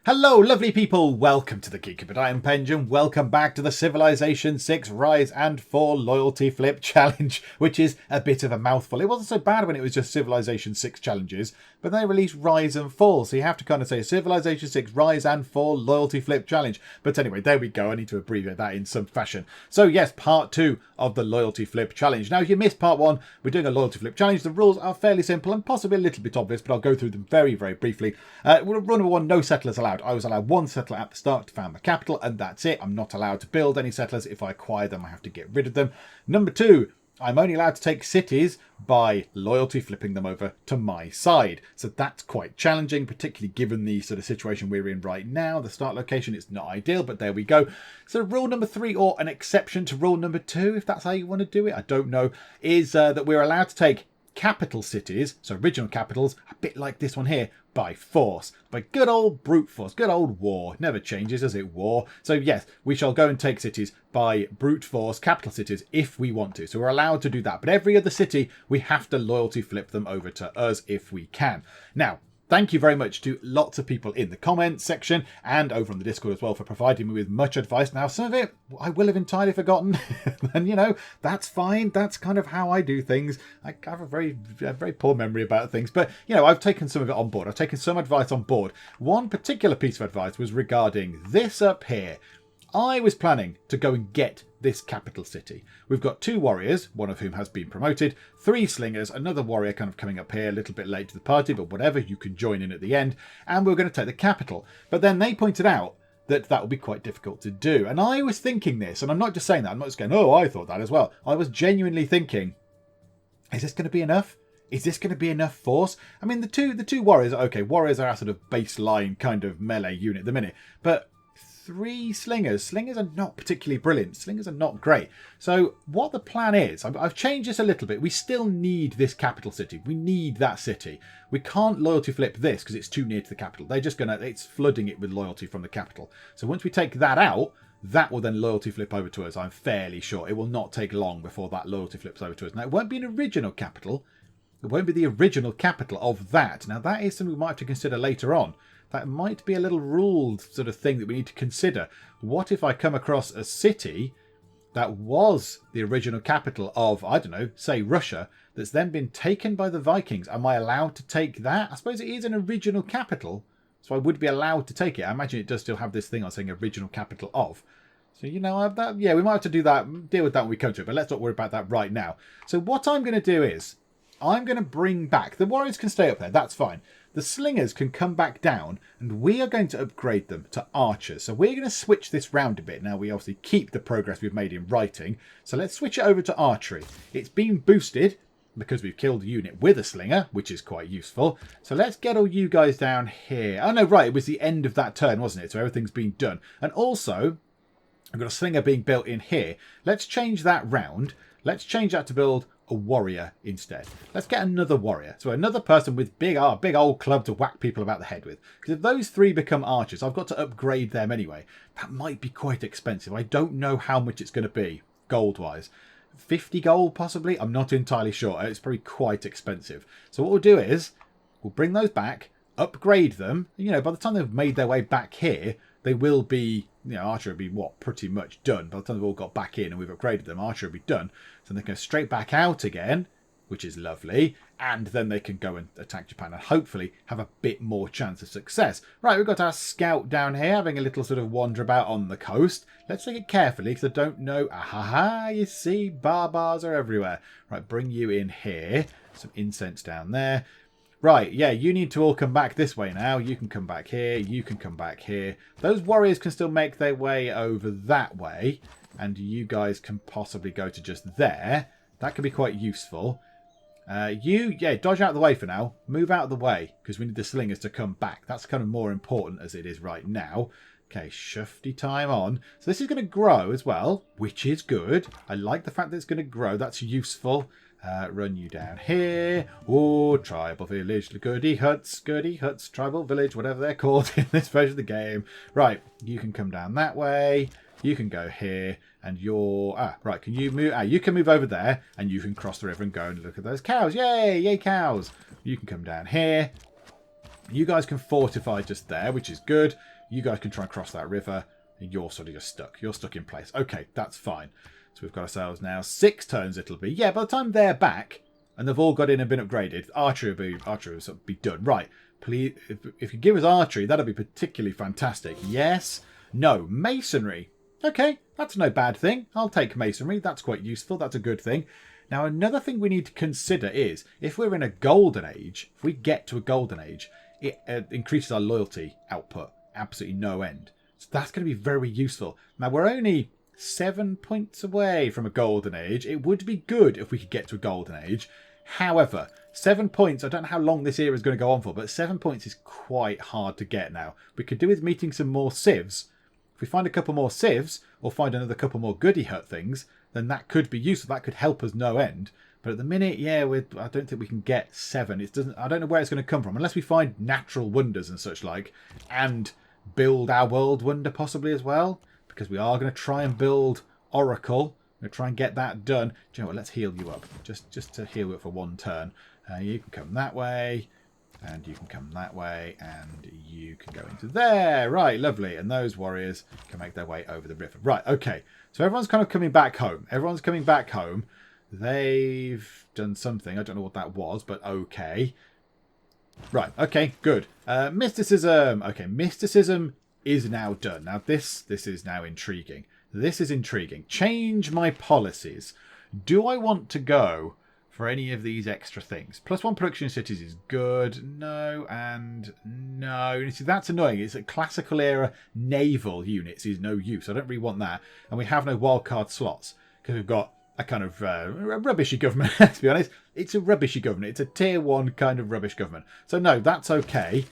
Hello lovely people, welcome to the Geek, but I am Penguin. Welcome back to the Civilization 6 Rise and Fall Loyalty Flip Challenge, which is a bit of a mouthful. It wasn't so bad when it was just Civilization 6 challenges, but they released Rise and Fall, so you have to kind of say Civilization 6 Rise and Fall Loyalty Flip Challenge. But anyway, there we go, I need to abbreviate that in some fashion. So yes, part 2 of the Loyalty Flip Challenge. Now if you missed part 1, we're doing a Loyalty Flip Challenge. The rules are fairly simple and possibly a little bit obvious, but I'll go through them very, very briefly. Rule number 1, no settlers allowed. I was allowed one settler at the start to found my capital, and that's it. I'm not allowed to build any settlers. If I acquire them, I have to get rid of them. Number 2, I'm only allowed to take cities by loyalty flipping them over to my side. So that's quite challenging, particularly given the sort of situation we're in right now. The start location is not ideal, but there we go. So rule number 3, or an exception to rule number 2, if that's how you want to do it, I don't know, is that we're allowed to take capital cities, so original capitals, a bit like this one here, by force, by good old brute force, good old war. Never changes, does it? War. So yes, we shall go and take cities by brute force, capital cities, if we want to. So we're allowed to do that. But every other city, we have to loyalty flip them over to us if we can. Now, thank you very much to lots of people in the comments section and over on the Discord as well for providing me with much advice. Now, some of it I will have entirely forgotten. And, you know, that's fine. That's kind of how I do things. I have a very poor memory about things. But, you know, I've taken some of it on board. I've taken some advice on board. One particular piece of advice was regarding this up here. I was planning to go and get this capital city. We've got 2 warriors, one of whom has been promoted, 3 slingers, another warrior kind of coming up here a little bit late to the party, but whatever, you can join in at the end, and we're going to take the capital. But then they pointed out that that would be quite difficult to do. And I was thinking this, and I'm not just saying that, I'm not just going, oh, I thought that as well. I was genuinely thinking, is this going to be enough? Is this going to be enough force? I mean, the two warriors, okay, warriors are our sort of baseline kind of melee unit at the minute, but 3 slingers. Slingers are not particularly brilliant. Slingers are not great. So what the plan is, I've changed this a little bit. We still need this capital city. We need that city. We can't loyalty flip this because it's too near to the capital. They're just it's flooding it with loyalty from the capital. So once we take that out, that will then loyalty flip over to us. I'm fairly sure. It will not take long before that loyalty flips over to us. Now, it won't be an original capital. It won't be the original capital of that. Now, that is something we might have to consider later on. That might be a little ruled sort of thing that we need to consider. What if I come across a city that was the original capital of, I don't know, say Russia, that's then been taken by the Vikings? Am I allowed to take that? I suppose it is an original capital, so I would be allowed to take it. I imagine it does still have this thing on saying original capital of. So, you know, that, yeah, we might have to do that, deal with that when we come to it, but let's not worry about that right now. So what I'm going to do is, I'm going to bring back, the warriors can stay up there, that's fine. The slingers can come back down, and we are going to upgrade them to archers. So we're going to switch this round a bit. Now, we obviously keep the progress we've made in writing. So let's switch it over to archery. It's been boosted because we've killed a unit with a slinger, which is quite useful. So let's get all you guys down here. Oh, no, right. It was the end of that turn, wasn't it? So everything's been done. And also, I've got a slinger being built in here. Let's change that round. Let's change that to build a warrior instead. Let's get another warrior. So another person with big old club to whack people about the head with. Because if those 3 become archers, I've got to upgrade them anyway. That might be quite expensive. I don't know how much it's going to be, gold-wise. 50 gold, possibly? I'm not entirely sure. It's probably quite expensive. So what we'll do is, we'll bring those back, upgrade them. You know, by the time they've made their way back here, they will be, you know, archer will be, what, pretty much done. By the time they've all got back in and we've upgraded them, archer will be done. So they go straight back out again, which is lovely. And then they can go and attack Japan and hopefully have a bit more chance of success. Right, we've got our scout down here having a little sort of wander about on the coast. Let's take it carefully because I don't know. Aha, you see, barbars are everywhere. Right, bring you in here. Some incense down there. Right, yeah, you need to all come back this way now. You can come back here. You can come back here. Those warriors can still make their way over that way. And you guys can possibly go to just there. That could be quite useful. Yeah, dodge out of the way for now. Move out of the way, because we need the slingers to come back. That's kind of more important as it is right now. Okay, shufty time on. So this is going to grow as well, which is good. I like the fact that it's going to grow. That's useful. Run you down here. Oh, tribal village, goody huts, tribal village, whatever they're called in this version of the game. Right, you can come down that way. You can go here, and you're... right, can you move... you can move over there, and you can cross the river and go and look at those cows. Yay, yay cows. You can come down here. You guys can fortify just there, which is good. You guys can try and cross that river. And you're sort of just stuck. You're stuck in place. Okay, that's fine. So we've got ourselves now 6 turns it'll be. Yeah, by the time they're back and they've all got in and been upgraded, archery will sort of be done. Right. Please, if you give us archery, that'll be particularly fantastic. Yes. No. Masonry. Okay, that's no bad thing. I'll take masonry. That's quite useful. That's a good thing. Now, another thing we need to consider is if we're in a golden age, if we get to a golden age, it increases our loyalty output. Absolutely no end. So that's going to be very useful. Now, we're only 7 points away from a golden age. It would be good if we could get to a golden age. However, 7 points, I don't know how long this era is going to go on for, but 7 points is quite hard to get now. We could do with meeting some more civs. If we find a couple more civs, or find another couple more goody hut things, then that could be useful. That could help us no end. But at the minute, yeah, I don't think we can get 7. I don't know where it's going to come from, unless we find natural wonders and such like, and build our world wonder possibly as well, because we are going to try and build Oracle. We're going to try and get that done. Do you know what? Let's heal you up, just to heal you up for 1 turn. You can come that way, and you can come that way, and you can go into there. Right, lovely. And those warriors can make their way over the river. Right, okay. So everyone's kind of coming back home. Everyone's coming back home. They've done something. I don't know what that was, but okay. Right, okay, good. Mysticism. Okay, mysticism is now done. Now this is now intriguing. This is intriguing. Change my policies. Do I want to go for any of these extra things? +1 production cities is good. No and no. You see, that's annoying. It's a classical era naval units is no use. I don't really want that. And we have no wildcard slots because we've got a kind of rubbishy government, to be honest. It's a rubbishy government. It's a tier 1 kind of rubbish government. So no, that's okay.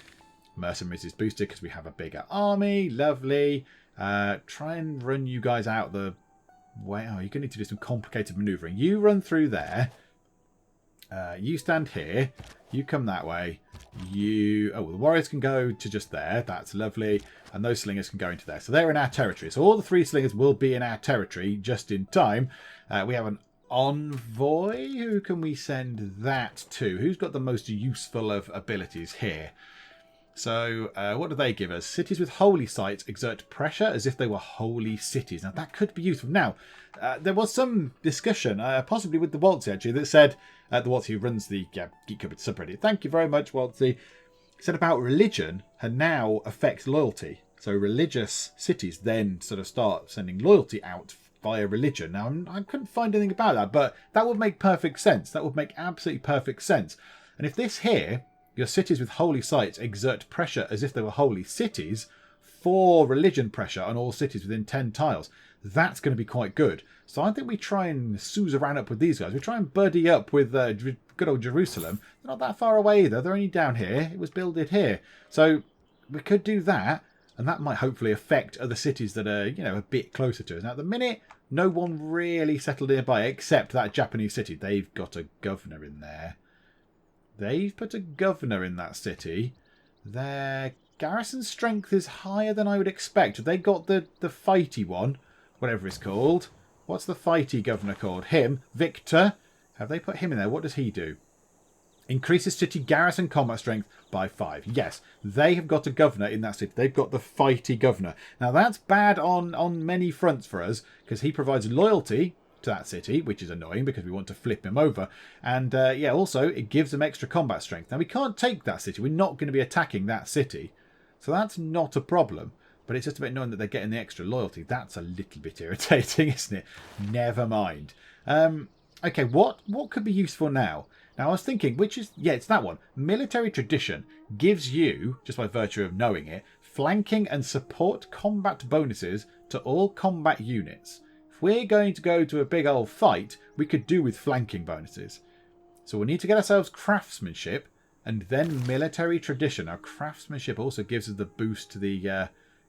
Mercenaries is boosted because we have a bigger army. Lovely. Try and run you guys out the way. Oh, you're going to need to do some complicated manoeuvring. You run through there. You stand here. You come that way. Oh, well, the warriors can go to just there. That's lovely. And those slingers can go into there. So they're in our territory. So all the 3 slingers will be in our territory just in time. We have an envoy. Who can we send that to? Who's got the most useful of abilities here? So what do they give us? Cities with holy sites exert pressure as if they were holy cities. Now, that could be useful. Now, there was some discussion, possibly with the Waltzy, actually, that said, the Waltzy who runs the Geek subreddit. Thank you very much, Waltzy. Said about religion and now affects loyalty. So religious cities then sort of start sending loyalty out via religion. Now, I couldn't find anything about that, but that would make perfect sense. That would make absolutely perfect sense. And if this here, your cities with holy sites exert pressure as if they were holy cities for religion pressure on all cities within 10 tiles, that's going to be quite good. So I think we try and Suzerain up with these guys. We try and buddy up with good old Jerusalem. They're not that far away either. They're only down here. It was builded here. So we could do that, and that might hopefully affect other cities that are, you know, a bit closer to us. Now, at the minute, no one really settled nearby except that Japanese city. They've got a governor in there. They've put a governor in that city. Their garrison strength is higher than I would expect. Have they got the fighty one? Whatever it's called. What's the fighty governor called? Him. Victor. Have they put him in there? What does he do? Increases city garrison combat strength by 5. Yes, they have got a governor in that city. They've got the fighty governor. Now, that's bad on many fronts for us because he provides loyalty to that city, which is annoying because we want to flip him over. And, yeah, also, it gives them extra combat strength. Now, we can't take that city. We're not going to be attacking that city. So that's not a problem. But it's just a bit annoying that they're getting the extra loyalty. That's a little bit irritating, isn't it? Never mind. Okay, what could be useful now? Now, I was thinking, which is... Yeah, it's that one. Military tradition gives you, just by virtue of knowing it, flanking and support combat bonuses to all combat units. If we're going to go to a big old fight, we could do with flanking bonuses. So we'll need to get ourselves craftsmanship and then military tradition. Our craftsmanship also gives us the boost to the...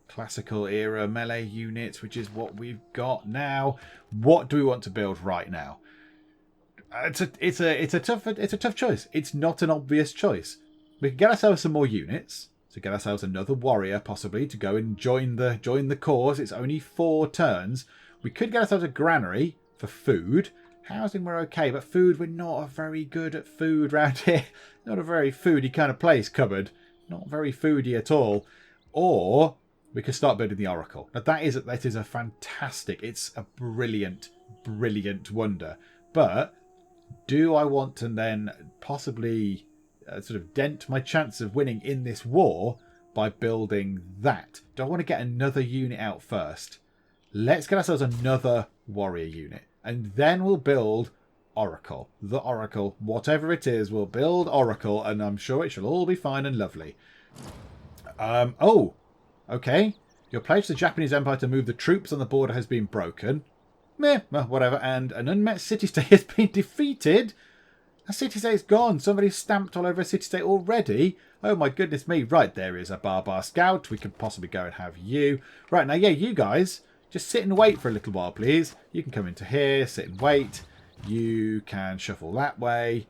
classical era melee units, which is what we've got now. What do we want to build right now? It's a tough choice. It's not an obvious choice. We can get ourselves some more units, to get ourselves another warrior possibly to go and join the cause. It's only 4 turns. We could get ourselves a granary for food. Housing we're okay, but food we're not very good at food round here. Not a very foody kind of place. Cupboard, not very foody at all. Or we can start building the Oracle. Now that is a fantastic, it's a brilliant, brilliant wonder. But do I want to then possibly sort of dent my chance of winning in this war by building that? Do I want to get another unit out first? Let's get ourselves another warrior unit. And then we'll build Oracle. The Oracle. Whatever it is, we'll build Oracle. And I'm sure it shall all be fine and lovely. Oh, okay. Your pledge to the Japanese Empire to move the troops on the border has been broken. Meh, well, whatever. And an unmet city-state has been defeated. A city-state's gone. Somebody's stamped all over a city-state already. Oh my goodness me. Right, there is a Barbar Scout. We could possibly go and have you. Right, now, yeah, you guys, just sit and wait for a little while, please. You can come into here, sit and wait. You can shuffle that way.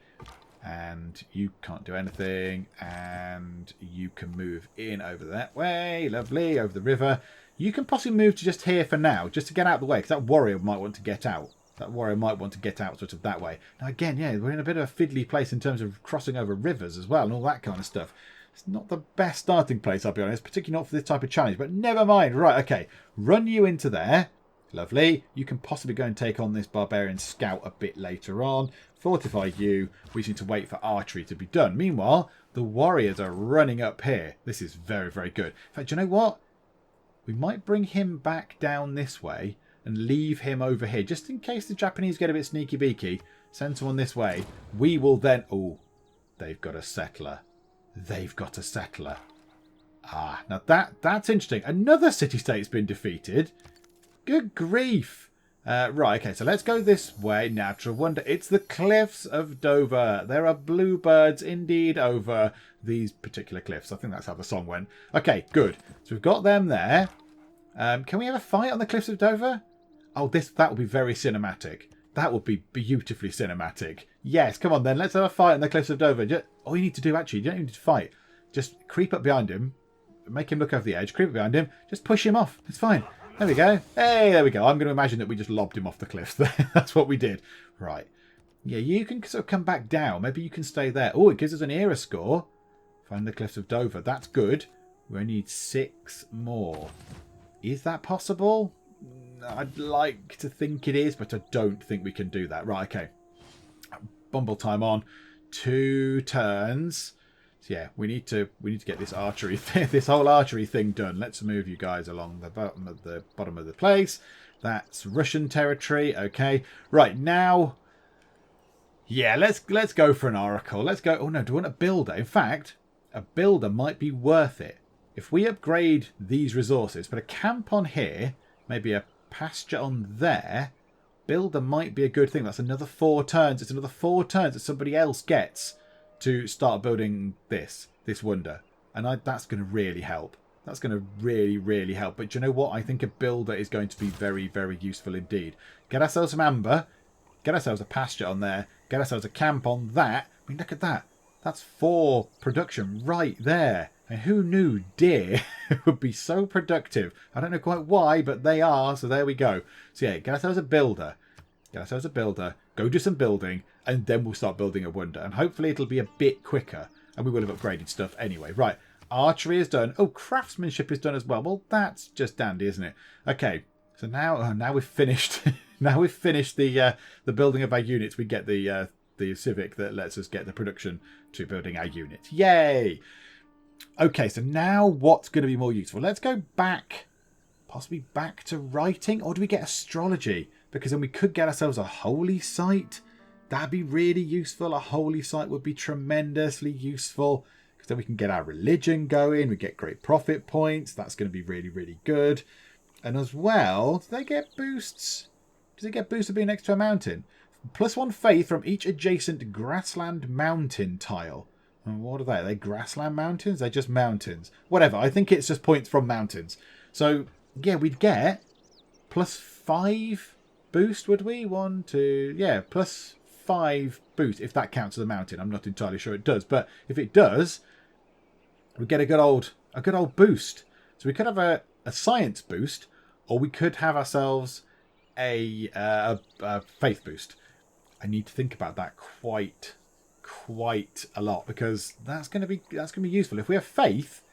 And you can't do anything. And you can move in over that way. Lovely. Over the river. You can possibly move to just here for now. Just to get out of the way. Because that warrior might want to get out. That warrior might want to get out sort of that way. Now again, yeah, we're in a bit of a fiddly place in terms of crossing over rivers as well. And all that kind of stuff. It's not the best starting place, I'll be honest. Particularly not for this type of challenge. But never mind. Right, okay. Run you into there. Lovely. You can possibly go and take on this barbarian scout a bit later on. Fortify you. We just need to wait for archery to be done. Meanwhile, the warriors are running up here. This is very, very good. In fact, do you know what? We might bring him back down this way and leave him over here. Just in case the Japanese get a bit sneaky beaky. Send someone this way. We will then... Oh, they've got a settler. They've got a settler. Ah, now that's interesting. Another city-state's been defeated. Good grief. Right, okay, so let's go this way. Natural wonder. It's the cliffs of Dover. There are bluebirds indeed over these particular cliffs. I think that's how the song went. Okay, good. So we've got them there. Can we have a fight on the cliffs of Dover? Oh, that would be very cinematic. That would be beautifully cinematic. Yes, come on then. Let's have a fight on the cliffs of Dover. All you need to do, actually, you don't even need to fight. Just creep up behind him. Make him look over the edge. Creep up behind him. Just push him off. It's fine. There we go. Hey, there we go. I'm going to imagine that we just lobbed him off the cliff. That's what we did. Right. Yeah, you can sort of come back down. Maybe you can stay there. Oh, it gives us an era score. Find the cliffs of Dover. That's good. We only need 6 more. Is that possible? I'd like to think it is, but I don't think we can do that. Right, okay. Bumble time on. 2 turns. So yeah, we need to get this archery thing, this whole archery thing done. Let's move you guys along the bottom of the place. That's Russian territory. Okay, right now. Yeah, let's go for an oracle. Let's go. Oh no, do we want a builder? In fact, a builder might be worth it if we upgrade these resources. Put a camp on here, maybe a pasture on there. Builder might be a good thing. That's another 4 turns. It's another 4 turns that somebody else gets to start building this wonder. And that's going to really help. That's going to really, really help. But do you know what? I think a builder is going to be very, very useful indeed. Get ourselves some amber. Get ourselves a pasture on there. Get ourselves a camp on that. I mean, look at that. That's 4 production right there. And who knew deer would be so productive? I don't know quite why, but they are. So there we go. So yeah, get ourselves a builder. Get ourselves a builder. Go do some building. And then we'll start building a wonder. And hopefully it'll be a bit quicker. And we will have upgraded stuff anyway. Right. Archery is done. Oh, craftsmanship is done as well. Well, that's just dandy, isn't it? Okay. So now we've finished. Now we've finished the building of our units. We get the Civic that lets us get the production to building our units. Yay! Okay, so now what's going to be more useful? Let's go back, possibly back to writing. Or do we get astrology? Because then we could get ourselves a holy site. That'd be really useful. A holy site would be tremendously useful. Because then we can get our religion going. We get great profit points. That's going to be really, really good. And as well, do they get boosts? Does it get boosts of being next to a mountain? +1 faith from each adjacent grassland mountain tile. And what are they? Are they grassland mountains? They're just mountains. Whatever. I think it's just points from mountains. So, yeah, we'd get +5 boost, would we? 1, 2... Yeah, +5 boost, if that counts as a mountain. I'm not entirely sure it does. But if it does, we get a good old boost. So we could have a science boost, or we could have ourselves a faith boost. I need to think about that quite a lot, because that's going to be useful. If we have faith,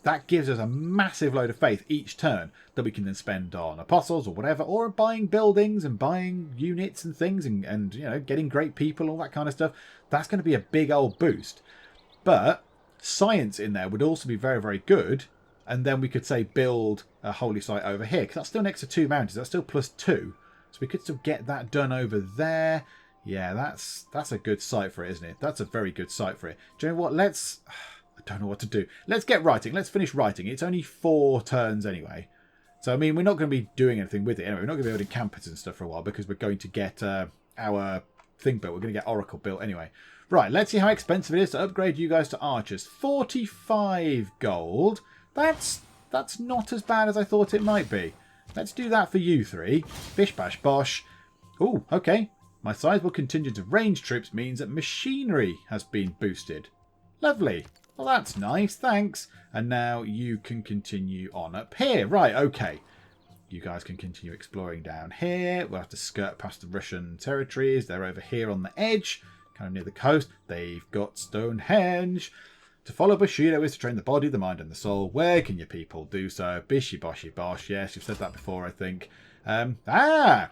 that gives us a massive load of faith each turn that we can then spend on apostles or whatever, or buying buildings and buying units and things and you know, getting great people, all that kind of stuff. That's going to be a big old boost. But science in there would also be very, very good. And then we could say build a holy site over here, because that's still next to 2 mountains. That's still +2. So we could still get that done over there. Yeah, that's a good site for it, isn't it? That's a very good site for it. Do you know what? I don't know what to do. Let's get writing. Let's finish writing. It's only 4 turns anyway. So, I mean, we're not going to be doing anything with it anyway. We're not going to be building campers and stuff for a while because we're going to get our thing built. We're going to get Oracle built anyway. Right, let's see how expensive it is to upgrade you guys to archers. 45 gold. That's not as bad as I thought it might be. Let's do that for you 3. Bish, bash, bosh. Ooh, okay. My sizable contingent of range troops means that machinery has been boosted. Lovely. Well, that's nice, thanks. And now you can continue on up here. Right, okay. You guys can continue exploring down here. We'll have to skirt past the Russian territories. They're over here on the edge, kind of near the coast. They've got Stonehenge. To follow Bushido is to train the body, the mind, and the soul. Where can your people do so? Bishy, boshy, bosh. Yes, you've said that before, I think. Congo.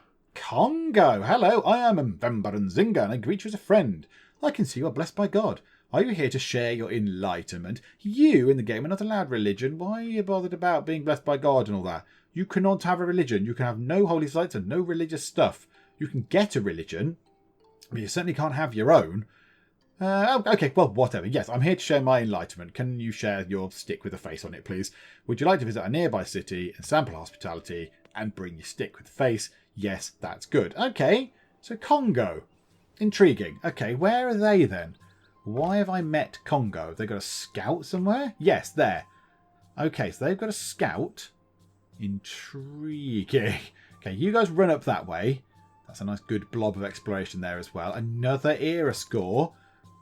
Hello, I am Mvemba and Zinga, and I greet you as a friend. I can see you are blessed by God. Are you here to share your enlightenment? You in the game are not allowed religion. Why are you bothered about being blessed by God and all that? You cannot have a religion. You can have no holy sites and no religious stuff. You can get a religion, but you certainly can't have your own. Okay, well, whatever. Yes, I'm here to share my enlightenment. Can you share your stick with a face on it, please? Would you like to visit a nearby city and sample hospitality and bring your stick with a face? Yes, that's good. Okay, so Congo. Intriguing. Okay, where are they then? Why have I met Congo? Have they got a scout somewhere? Yes, there. Okay, so they've got a scout. Intriguing. Okay, you guys run up that way. That's a nice good blob of exploration there as well. Another era score.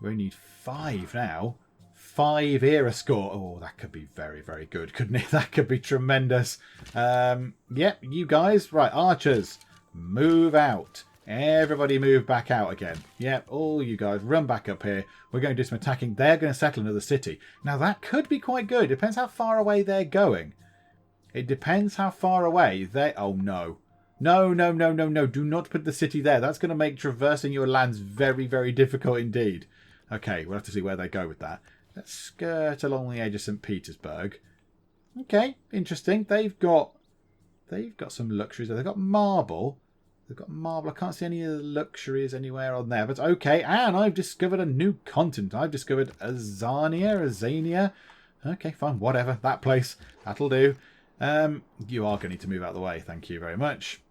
We only need 5 now. 5 era score. Oh, that could be very, very good, couldn't it? That could be tremendous. Yep, you guys. Right, archers, move out. Everybody move back out again. Yep, all you guys run back up here. We're going to do some attacking. They're going to settle another city. Now, that could be quite good. Depends how far away they're going. It depends how far away they... Oh, no. No, no, no, no, no. Do not put the city there. That's going to make traversing your lands very, very difficult indeed. Okay, we'll have to see where they go with that. Let's skirt along the edge of St. Petersburg. Okay, interesting. They've got some luxuries. They've got marble. They've got marble. I can't see any of the luxuries anywhere on there. But okay, and I've discovered a new continent. I've discovered Azania. Okay, fine, whatever. That place. That'll do. You are going to need to move out of the way. Thank you very much.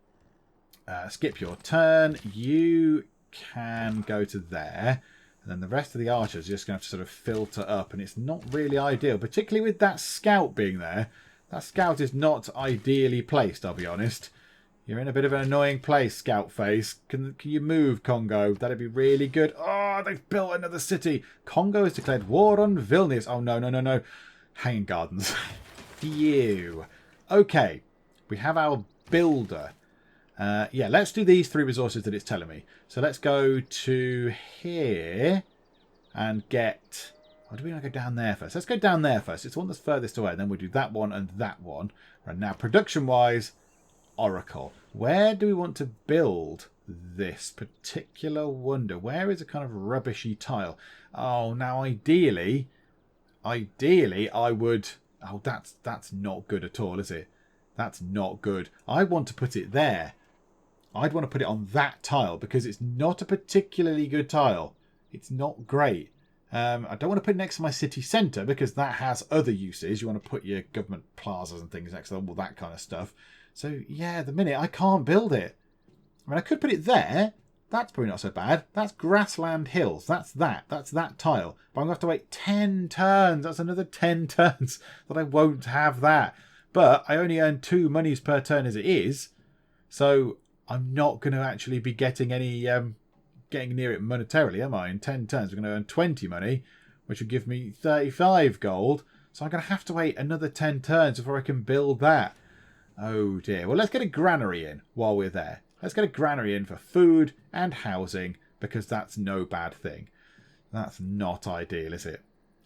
Skip your turn. You can go to there. And then the rest of the archers are just going to have to sort of filter up. And it's not really ideal, particularly with that scout being there. That scout is not ideally placed, I'll be honest. You're in a bit of an annoying place, Scout Face. Can you move, Congo? That'd be really good. Oh, they've built another city. Congo has declared war on Vilnius. Oh, no, no, no, no. Hanging Gardens. Phew. Okay. We have our builder. Yeah, let's do these 3 resources that it's telling me. So let's go to here and get... Or do we want to go down there first? Let's go down there first. It's the one that's furthest away. And then we'll do that one and that one. Right, now, production-wise... Oracle. Where do we want to build this particular wonder? Where is a kind of rubbishy tile? Oh, now ideally I would... Oh, that's not good at all, is it? That's not good. I want to put it there. I'd want to put it on that tile because it's not a particularly good tile. It's not great. I don't want to put it next to my city centre because that has other uses. You want to put your government plazas and things next to all that kind of stuff. So, yeah, the minute I can't build it. I mean, I could put it there. That's probably not so bad. That's grassland hills. That's that tile. But I'm going to have to wait 10 turns. That's another 10 turns that I won't have that. But I only earn 2 monies per turn as it is. So I'm not going to actually be getting any, getting near it monetarily, am I? In 10 turns, we're going to earn 20 money, which will give me 35 gold. So I'm going to have to wait another 10 turns before I can build that. Oh dear. Well, let's get a granary in while we're there. Let's get a granary in for food and housing because that's no bad thing. That's not ideal, is it?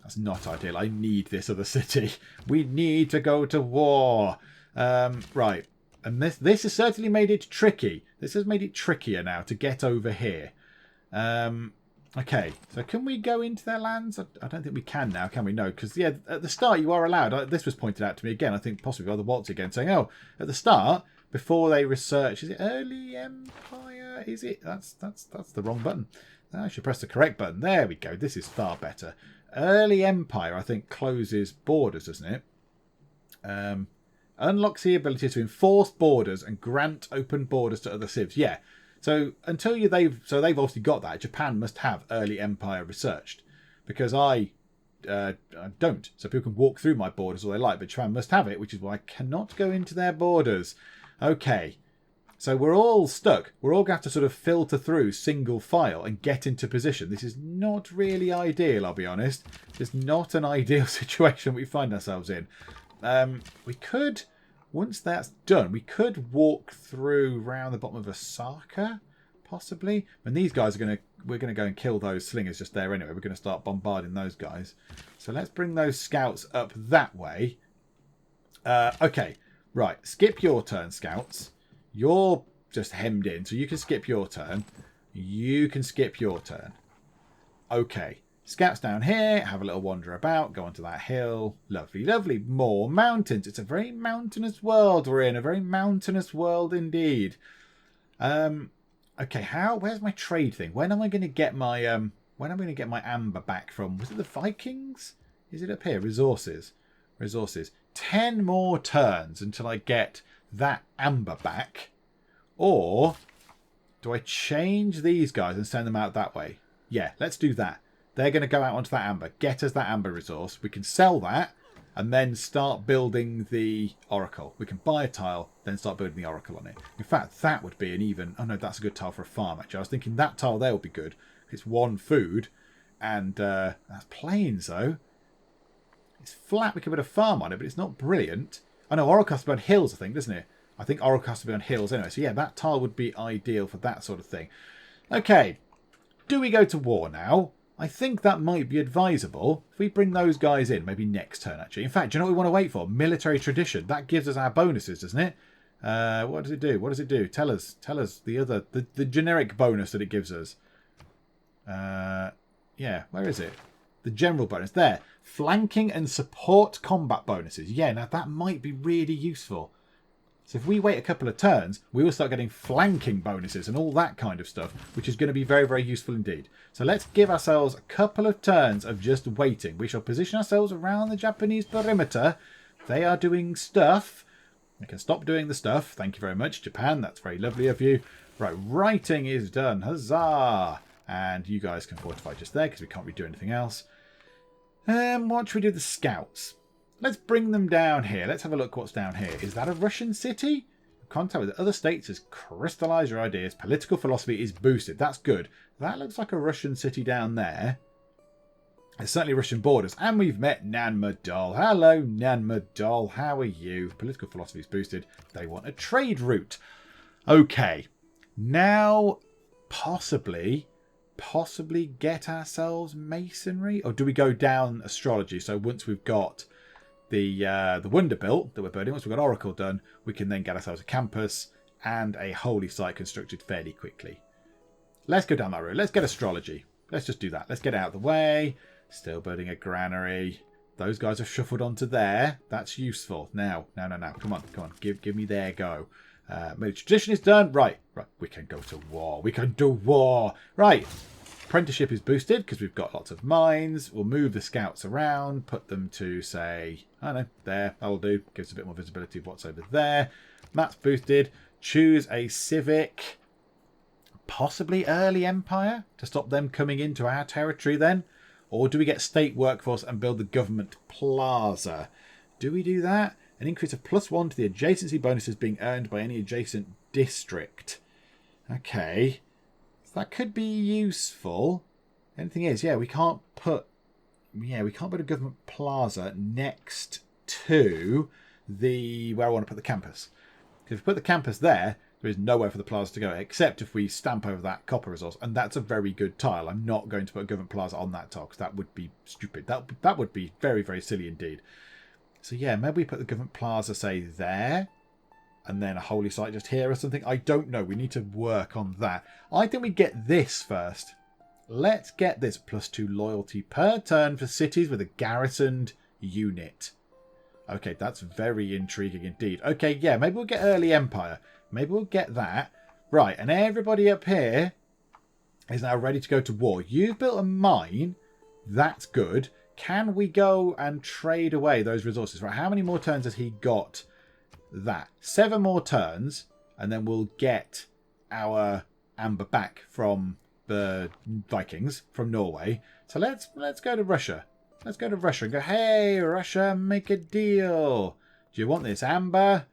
That's not ideal. I need this other city. We need to go to war. Right. And this has certainly made it tricky. This has made it trickier now to get over here. Okay, so can we go into their lands? I don't think we can now, can we? No, because, yeah, at the start you are allowed. This was pointed out to me again, I think possibly by the Waltz again, saying, oh, at the start, before they research, is it Early Empire? Is it? That's the wrong button. I should press the correct button. There we go. This is far better. Early Empire, I think, closes borders, doesn't it? Unlocks the ability to enforce borders and grant open borders to other civs. Yeah. So until they've obviously got that. Japan must have Early Empire researched, because I don't. So people can walk through my borders all they like, but Japan must have it, which is why I cannot go into their borders. Okay. So we're all stuck. We're all going to have to sort of filter through single file and get into position. This is not really ideal, I'll be honest. It's not an ideal situation we find ourselves in. We could, once that's done, we could walk through round the bottom of Osaka, possibly. And these guys we're going to go and kill those slingers just there anyway. We're going to start bombarding those guys. So let's bring those scouts up that way. Okay, right. Skip your turn, scouts. You're just hemmed in, so you can skip your turn. You can skip your turn. Okay. Scouts down here, have a little wander about, go onto that hill. Lovely, lovely. More mountains. It's a very mountainous world we're in. A very mountainous world indeed. Okay, where's my trade thing? When am I going to get my amber back from? Was it the Vikings? Is it up here? Resources. 10 more turns until I get that amber back. Or do I change these guys and send them out that way? Yeah, let's do that. They're going to go out onto that amber. Get us that amber resource. We can sell that and then start building the oracle. We can buy a tile, then start building the oracle on it. In fact, that would be an even... Oh, no, that's a good tile for a farm, actually. I was thinking that tile there would be good. It's one food. And that's plains, though. It's flat. We can put a farm on it, but it's not brilliant. I know oracle has to be on hills, I think, doesn't it? I think oracle has to be on hills anyway. So, yeah, that tile would be ideal for that sort of thing. Okay. Do we go to war now? I think that might be advisable. If we bring those guys in, maybe next turn, actually. In fact, do you know what we want to wait for? Military tradition. That gives us our bonuses, doesn't it? What does it do? What does it do? Tell us the generic bonus that it gives us. Yeah, where is it? The general bonus. There. Flanking and support combat bonuses. Yeah, now that might be really useful. So if we wait a couple of turns, we will start getting flanking bonuses and all that kind of stuff, which is going to be very, very useful indeed. So let's give ourselves a couple of turns of just waiting. We shall position ourselves around the Japanese perimeter. They are doing stuff. They can stop doing the stuff. Thank you very much, Japan. That's very lovely of you. Right, writing is done. Huzzah! And you guys can fortify just there because we can't really do anything else. What should we do with the scouts? Let's bring them down here. Let's have a look what's down here. Is that a Russian city? Contact with other states has crystallized your ideas. Political philosophy is boosted. That's good. That looks like a Russian city down there. There's certainly Russian borders. And we've met Nanmadol. Hello, Nanmadol. How are you? Political philosophy is boosted. They want a trade route. Okay. Now, possibly get ourselves masonry? Or do we go down astrology? So once we've got the wonder built that we're building, once we've got oracle done, we can then get ourselves a campus and a holy site constructed fairly quickly. Let's go down that route. Let's get astrology. Let's just do that. Let's get it out of the way. Still building a granary. Those guys are shuffled onto there. That's useful. Now. Come on. Give me their go. Maybe tradition is done. Right. We can go to war. We can do war. Right. Apprenticeship is boosted because we've got lots of mines. We'll move the scouts around, put them to, say, I don't know, there. That'll do. Gives a bit more visibility of what's over there. That's boosted. Choose a civic. Possibly early empire to stop them coming into our territory then. Or do we get state workforce and build the government plaza? Do we do that? An increase of +1 to the adjacency bonuses being earned by any adjacent district. Okay. That could be useful. Anything is, we can't put a government plaza next to where I want to put the campus. Because if we put the campus there, There is nowhere for the plaza to go, except if we stamp over that copper resource. And that's a very good tile. I'm not going to put a government plaza on that tile, because that would be stupid. That would be very, very silly indeed. So yeah, maybe we put the government plaza, say, there. And then a holy site just here or something. I don't know. We need to work on that. I think we get this first. Let's get this. +2 loyalty per turn for cities with a garrisoned unit. Okay, that's very intriguing indeed. Okay, yeah, maybe we'll get early empire. Maybe we'll get that. Right, and everybody up here is now ready to go to war. You've built a mine. That's good. Can we go and trade away those resources? Right, how many more turns has he got? That 7 more turns, and then we'll get our amber back from the Vikings from Norway. So let's go to Russia. Let's go to Russia and go, hey, Russia, make a deal. Do you want this amber?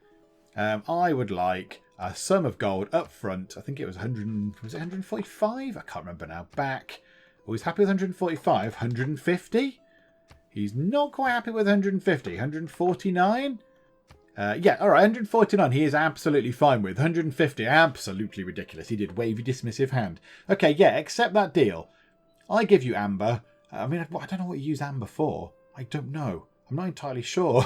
I would like a sum of gold up front. I think it was 100. Was it 145? I can't remember now. Back. Oh, he's happy with 145. 150. He's not quite happy with 150. 149. Yeah, all right, 149 he is absolutely fine with. 150, absolutely ridiculous. He did wavy dismissive hand. Okay, yeah, accept that deal. I give you amber. I mean, I don't know what you use amber for. I don't know. I'm not entirely sure.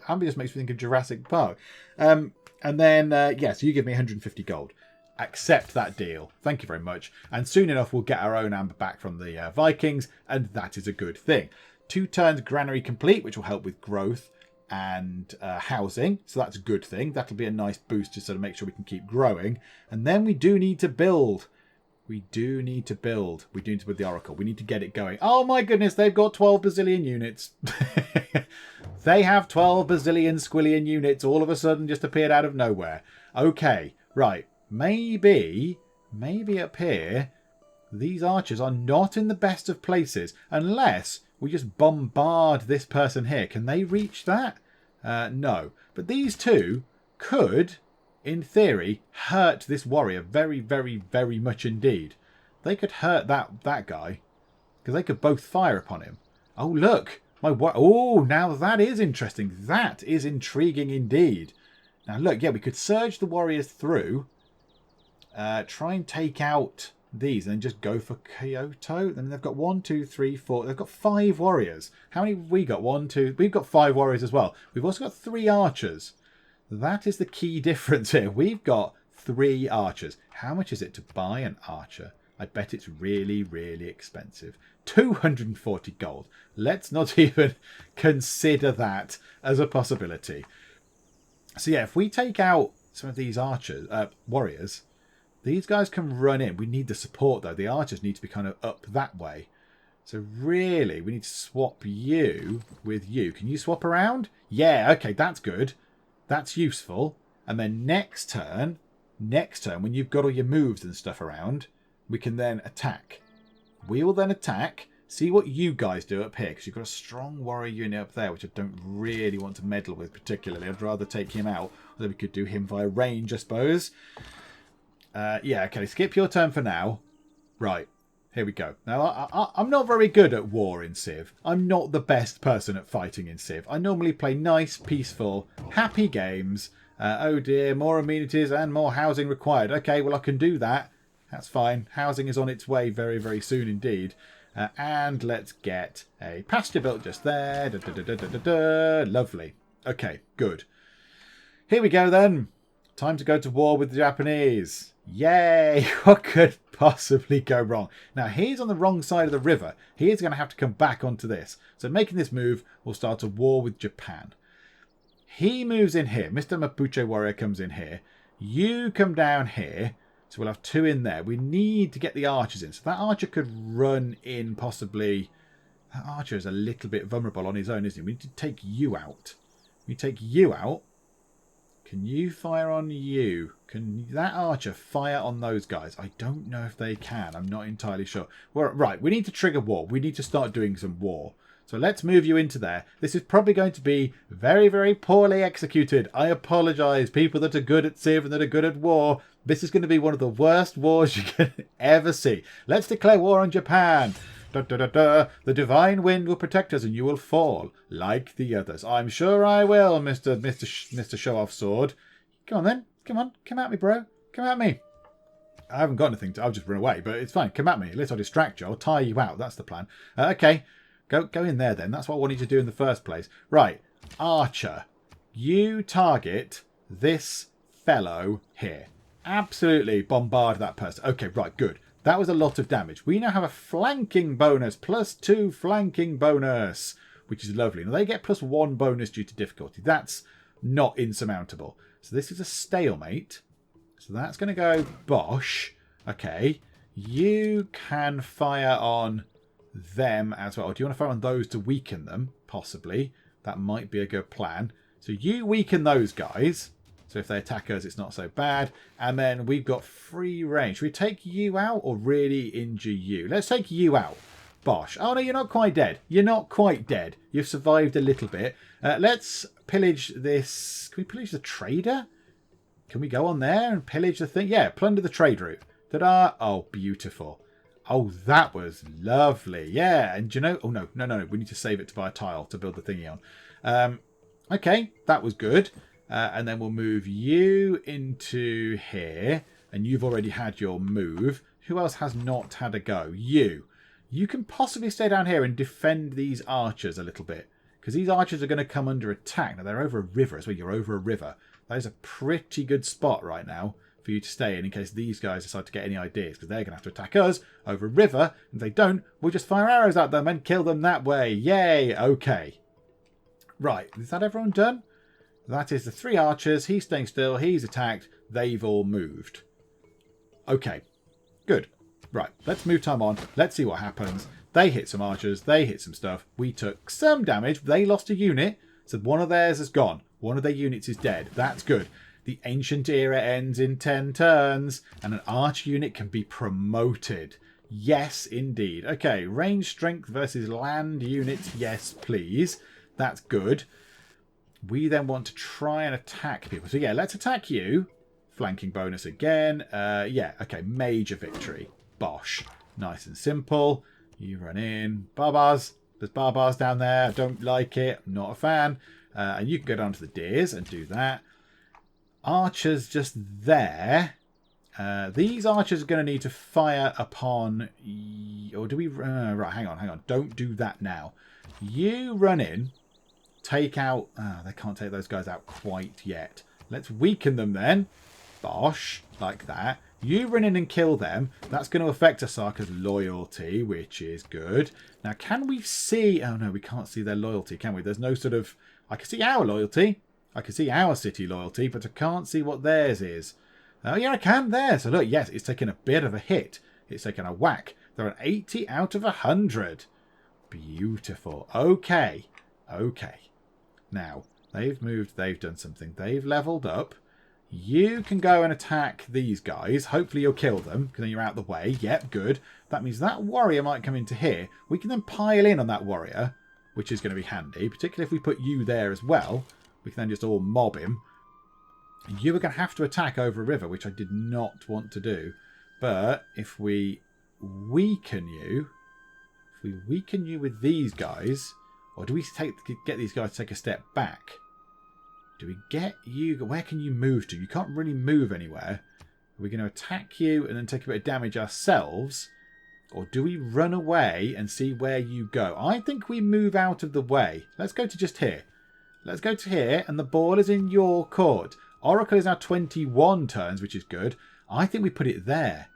Amber just makes me think of Jurassic Park. And then, yeah, so you give me 150 gold. Accept that deal. Thank you very much. And soon enough, we'll get our own amber back from the Vikings, and that is a good thing. 2 turns granary complete, which will help with growth and housing, so that's a good thing. That'll be a nice boost to sort of make sure we can keep growing. And then we do need to build. We do need to build the Oracle. We need to get it going. Oh my goodness, they've got 12 bazillion units. They have 12 bazillion squillion units all of a sudden just appeared out of nowhere. Okay, right. Maybe up here, these archers are not in the best of places unless we just bombard this person here. Can they reach that? No. But these two could, in theory, hurt this warrior very, very, very much indeed. They could hurt that guy, because they could both fire upon him. Oh, look. Oh, now that is interesting. That is intriguing indeed. Now, look, yeah, we could surge the warriors through. Try and take out these and then just go for Kyoto. Then they've got 1, 2, 3, 4. They've got 5 warriors. How many have we got? 1, 2. We've got 5 warriors as well. We've also got 3 archers. That is the key difference here. We've got 3 archers. How much is it to buy an archer? I bet it's really, really expensive. 240 gold. Let's not even consider that as a possibility. So yeah, if we take out some of these archers, warriors, these guys can run in. We need the support, though. The archers need to be kind of up that way. So really, we need to swap you with you. Can you swap around? Yeah, okay, that's good. That's useful. And then next turn, when you've got all your moves and stuff around, we can then attack. We will then attack. See what you guys do up here, because you've got a strong warrior unit up there, which I don't really want to meddle with particularly. I'd rather take him out. Although we could do him via range, I suppose. Yeah, okay, skip your turn for now. Right, here we go. Now, I'm not very good at war in Civ. I'm not the best person at fighting in Civ. I normally play nice, peaceful, happy games. Oh dear, more amenities and more housing required. Okay, well, I can do that. That's fine. Housing is on its way very, very soon indeed. And let's get a pasture built just there. Lovely. Okay, good. Here we go then. Time to go to war with the Japanese. Yay! What could possibly go wrong? Now, he's on the wrong side of the river. He is going to have to come back onto this. So making this move, we'll start a war with Japan. He moves in here. Mr. Mapuche warrior comes in here. You come down here. So we'll have 2 in there. We need to get the archers in. So that archer could run in possibly. That archer is a little bit vulnerable on his own, isn't he? We need to take you out. We take you out. Can you fire on you? Can that archer fire on those guys? I don't know if they can. I'm not entirely sure. Well, right, we need to trigger war. We need to start doing some war. So let's move you into there. This is probably going to be very, very poorly executed. I apologise, people that are good at Civ and that are good at war. This is going to be one of the worst wars you can ever see. Let's declare war on Japan. Da, da, da, da. The divine wind will protect us and you will fall like the others. I'm sure I will, Mr. Show-Off Sword. Come on then. Come on. Come at me, bro. Come at me. I haven't got anything to... I'll just run away, but it's fine. Come at me. At least I'll distract you. I'll tire you out. That's the plan. Okay. Go in there then. That's what I wanted to do in the first place. Right. Archer. You target this fellow here. Absolutely bombard that person. Okay, right. Good. That was a lot of damage. We now have a flanking bonus. +2 flanking bonus, which is lovely. Now, they get +1 bonus due to difficulty. That's not insurmountable. So this is a stalemate. So that's going to go Bosch. Okay. You can fire on them as well. Do you want to fire on those to weaken them? Possibly. That might be a good plan. So you weaken those guys. So if they attack us, it's not so bad. And then we've got free range. Should we take you out or really injure you? Let's take you out. Bosh. Oh, no, you're not quite dead. You're not quite dead. You've survived a little bit. Let's pillage this. Can we pillage the trader? Can we go on there and pillage the thing? Yeah, plunder the trade route. Ta-da. Oh, beautiful. Oh, that was lovely. Yeah, and do you know... Oh, no. We need to save it to buy a tile to build the thingy on. Okay, that was good. And then we'll move you into here. And you've already had your move. Who else has not had a go? You. You can possibly stay down here and defend these archers a little bit. Because these archers are going to come under attack. Now, they're over a river as well. You're over a river. That is a pretty good spot right now for you to stay in case these guys decide to get any ideas. Because they're going to have to attack us over a river. And if they don't, we'll just fire arrows at them and kill them that way. Yay. Okay. Right. Is that everyone done? That is the 3 archers. He's staying still. He's attacked. They've all moved. Okay. Good. Right. Let's move time on. Let's see what happens. They hit some archers. They hit some stuff. We took some damage. They lost a unit. So one of theirs is gone. One of their units is dead. That's good. The ancient era ends in 10 turns. And an arch unit can be promoted. Yes, indeed. Okay. Range strength versus land units. Yes, please. That's good. We then want to try and attack people. So yeah, let's attack you. Flanking bonus again. Yeah, okay. Major victory. Bosh. Nice and simple. You run in. Barbars. There's barbars down there. I don't like it. I'm not a fan. And you can go down to the deers and do that. Archers just there. These archers are going to need to fire upon... Or do we... right, hang on. Don't do that now. You run in. Take out... they can't take those guys out quite yet. Let's weaken them then. Bosh. Like that. You run in and kill them. That's going to affect Osaka's loyalty, which is good. Now, can we see... Oh, no, we can't see their loyalty, can we? There's no sort of... I can see our loyalty. I can see our city loyalty, but I can't see what theirs is. Oh, yeah, I can. There. So, look, yes, it's taken a bit of a hit. It's taken a whack. They're an 80 out of 100. Beautiful. Okay. Okay. Now, they've moved. They've done something. They've leveled up. You can go and attack these guys. Hopefully you'll kill them, because then you're out the way. Yep, good. That means that warrior might come into here. We can then pile in on that warrior, which is going to be handy, particularly if we put you there as well. We can then just all mob him. You are going to have to attack over a river, which I did not want to do. But if we weaken you... If we weaken you with these guys... Or do we get these guys to take a step back? Do we get you... Where can you move to? You can't really move anywhere. Are we going to attack you and then take a bit of damage ourselves? Or do we run away and see where you go? I think we move out of the way. Let's go to just here. Let's go to here, and the ball is in your court. Oracle is now 21 turns, which is good. I think we put it there.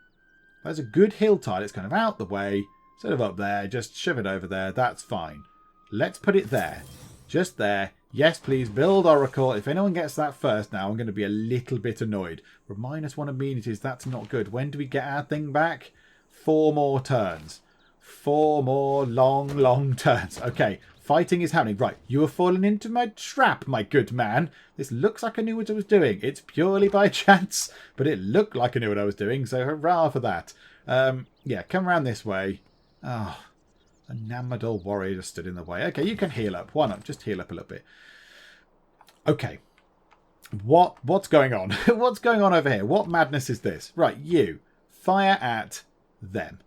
That's a good hill tile. It's kind of out the way. Sort of up there. Just shove it over there. That's fine. Let's put it there. Just there. Yes, please. Build Oracle. If anyone gets that first now, I'm going to be a little bit annoyed. We're -1 amenities. That's not good. When do we get our thing back? 4 more turns. 4 more long turns. Okay. Fighting is happening. Right. You have fallen into my trap, my good man. This looks like I knew what I was doing. It's purely by chance, but it looked like I knew what I was doing, so hurrah for that. Yeah, come around this way. Oh, a Namadol warrior just stood in the way. Okay, you can heal up. Why not? Just heal up a little bit. Okay. What's going on? What's going on over here? What madness is this? Right, you. Fire at them.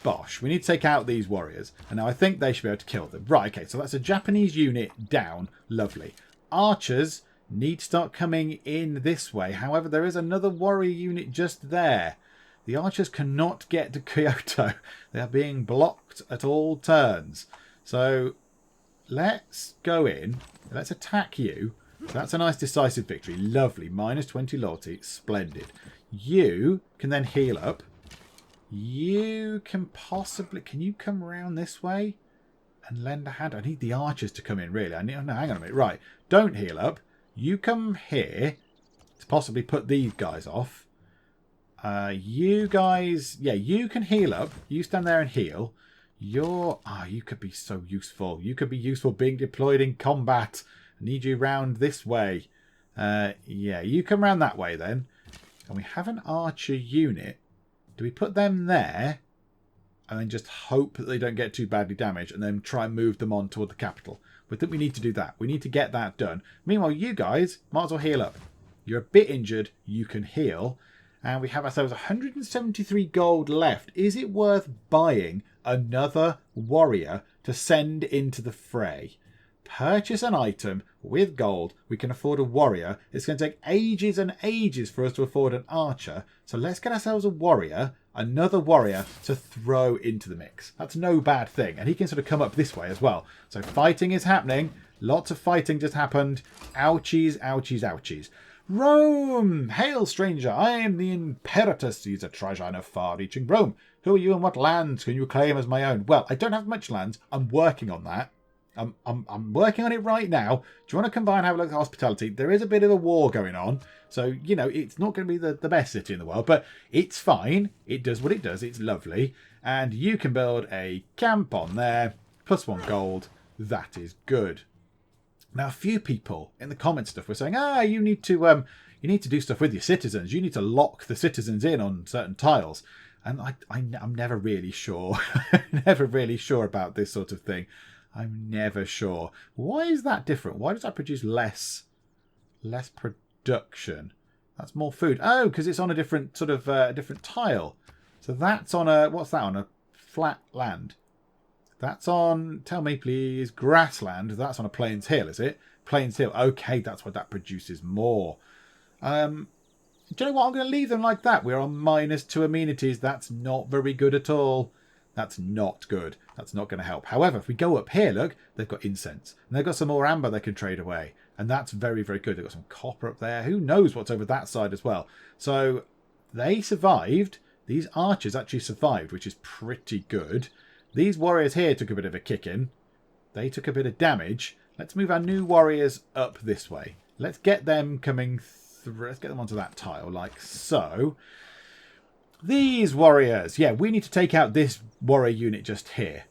Bosh. We need to take out these warriors. And now I think they should be able to kill them. Right, okay. So that's a Japanese unit down. Lovely. Archers, need to start coming in this way. However, there is another warrior unit just there. The archers cannot get to Kyoto. They are being blocked at all turns. So let's go in. Let's attack you. So that's a nice decisive victory. Lovely. Minus 20 loyalty. Splendid. You can then heal up. You can possibly... Can you come around this way and lend a hand? I need the archers to come in, really. I need... Oh, no, hang on a minute. Right. Don't heal up. You come here to possibly put these guys off. You guys... Yeah, you can heal up. You stand there and heal. You're... Ah, you could be so useful. You could be useful being deployed in combat. I need you round this way. Yeah, you come round that way then. And we have an archer unit. Do we put them there and then just hope that they don't get too badly damaged and then try and move them on toward the capital? I think we need to do that. We need to get that done. Meanwhile, you guys might as well heal up. You're a bit injured. You can heal. And we have ourselves 173 gold left. Is it worth buying another warrior to send into the fray? Purchase an item with gold. We can afford a warrior. It's going to take ages and ages for us to afford an archer. So let's get ourselves a warrior, another warrior to throw into the mix. That's no bad thing. And he can sort of come up this way as well. So fighting is happening. Lots of fighting just happened. Ouchies, ouchies, ouchies. Rome! Hail, stranger! I am the Imperatus. He's a treasure of far-reaching Rome. Who are you and what lands can you claim as my own? Well, I don't have much lands. I'm working on that. I'm working on it right now. Do you want to come by and have a look at hospitality? There is a bit of a war going on. So, you know, it's not going to be the best city in the world, but it's fine. It does what it does. It's lovely. And you can build a camp on there. +1 gold. That is good. Now, a few people in the comment stuff were saying, you need to do stuff with your citizens. You need to lock the citizens in on certain tiles. And I'm never really sure. Never really sure about this sort of thing. I'm never sure. Why is that different? Why does that produce less production? That's more food. Oh, because it's on a different sort of different tile. So that's on a... What's that on? A flat land. That's on... Tell me, please. Grassland. That's on a Plains Hill, is it? Plains Hill. Okay, that's why that produces more. Do you know what? I'm going to leave them like that. We're on -2 amenities. That's not very good at all. That's not good. That's not going to help. However, if we go up here, look, they've got incense. And they've got some more amber they can trade away. And that's very, very good. They've got some copper up there. Who knows what's over that side as well. So they survived. These archers actually survived, which is pretty good. These warriors here took a bit of a kick-in. They took a bit of damage. Let's move our new warriors up this way. Let's get them coming through. Let's get them onto that tile like so. These warriors. Yeah, we need to take out this warrior unit just here.